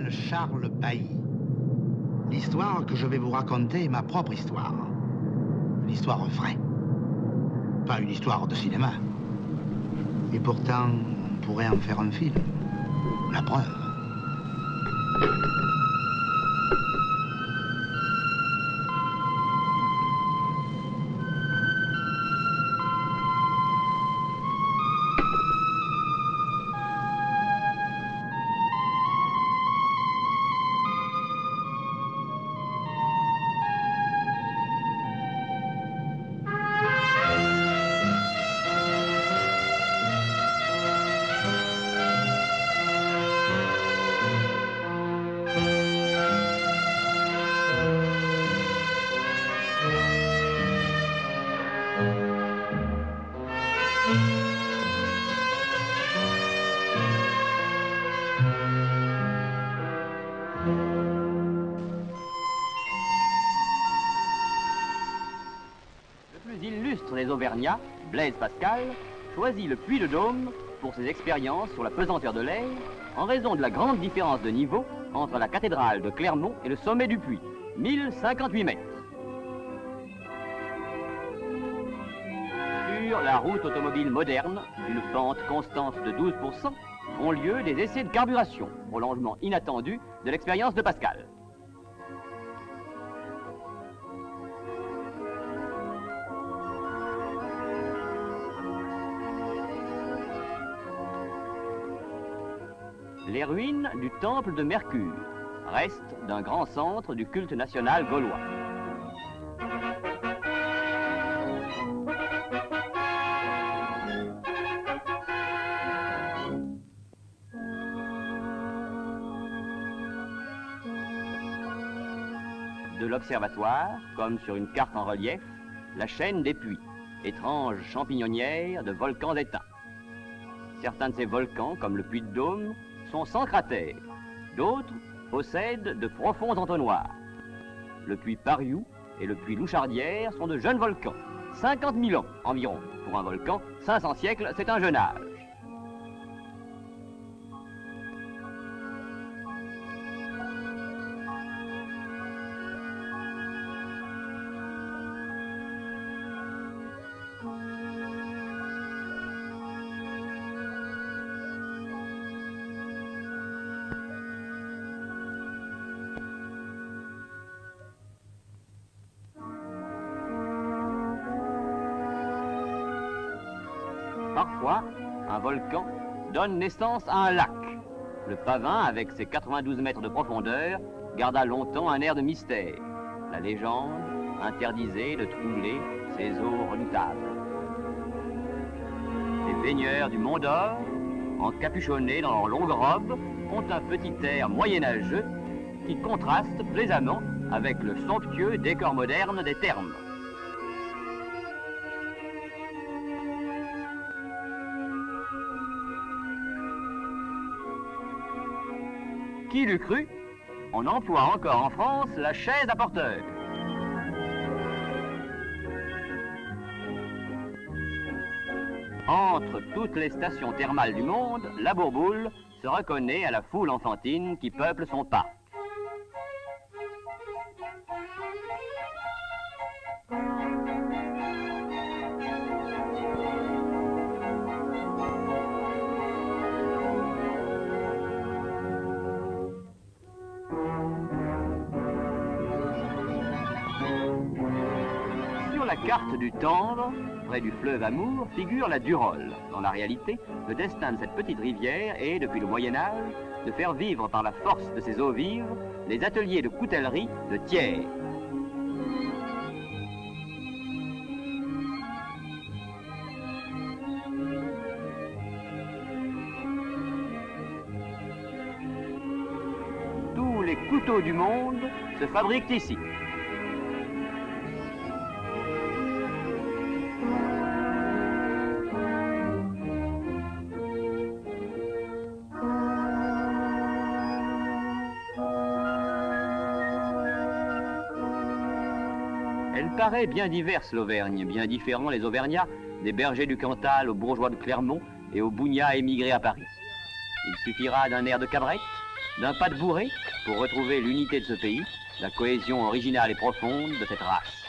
m'appelle Charles Bailly. L'histoire que je vais vous raconter est ma propre histoire. Une histoire vraie. Pas une histoire de cinéma. Et pourtant, on pourrait en faire un film. La preuve. Les Auvergnats, Blaise Pascal, choisit le Puy-de-Dôme pour ses expériences sur la pesanteur de l'air en raison de la grande différence de niveau entre la cathédrale de Clermont et le sommet du Puy, 1058 mètres. Sur la route automobile moderne, une pente constante de 12%, ont lieu des essais de carburation, prolongement inattendu de l'expérience de Pascal. Les ruines du temple de Mercure, restent d'un grand centre du culte national gaulois. De l'observatoire, comme sur une carte en relief, la chaîne des puits, étrange champignonnière de volcans éteints. Certains de ces volcans, comme le Puy-de-Dôme, sont sans cratère. D'autres possèdent de profonds entonnoirs. Le puits Pariou et le puits Louchardière sont de jeunes volcans. 50 000 ans environ. Pour un volcan, 500 siècles, c'est un jeune âge. Parfois, un volcan donne naissance à un lac. Le Pavin, avec ses 92 mètres de profondeur, garda longtemps un air de mystère. La légende interdisait de troubler ces eaux redoutables. Les baigneurs du Mont d'Or, encapuchonnés dans leurs longues robes, ont un petit air moyenâgeux qui contraste plaisamment avec le somptueux décor moderne des thermes. Qui l'eût cru? On emploie encore en France la chaise à porteur. Entre toutes les stations thermales du monde, la Bourboule se reconnaît à la foule enfantine qui peuple son parc. La carte du Tendre, près du fleuve Amour, figure la Durolle. Dans la réalité, le destin de cette petite rivière est, depuis le Moyen-Âge, de faire vivre par la force de ses eaux vives les ateliers de coutellerie de Thiers. Tous les couteaux du monde se fabriquent ici. Elle paraît bien diverse, l'Auvergne, bien différents les Auvergnats, des bergers du Cantal aux bourgeois de Clermont et aux bougnats émigrés à Paris. Il suffira d'un air de cabrette, d'un pas de bourrée pour retrouver l'unité de ce pays, la cohésion originale et profonde de cette race.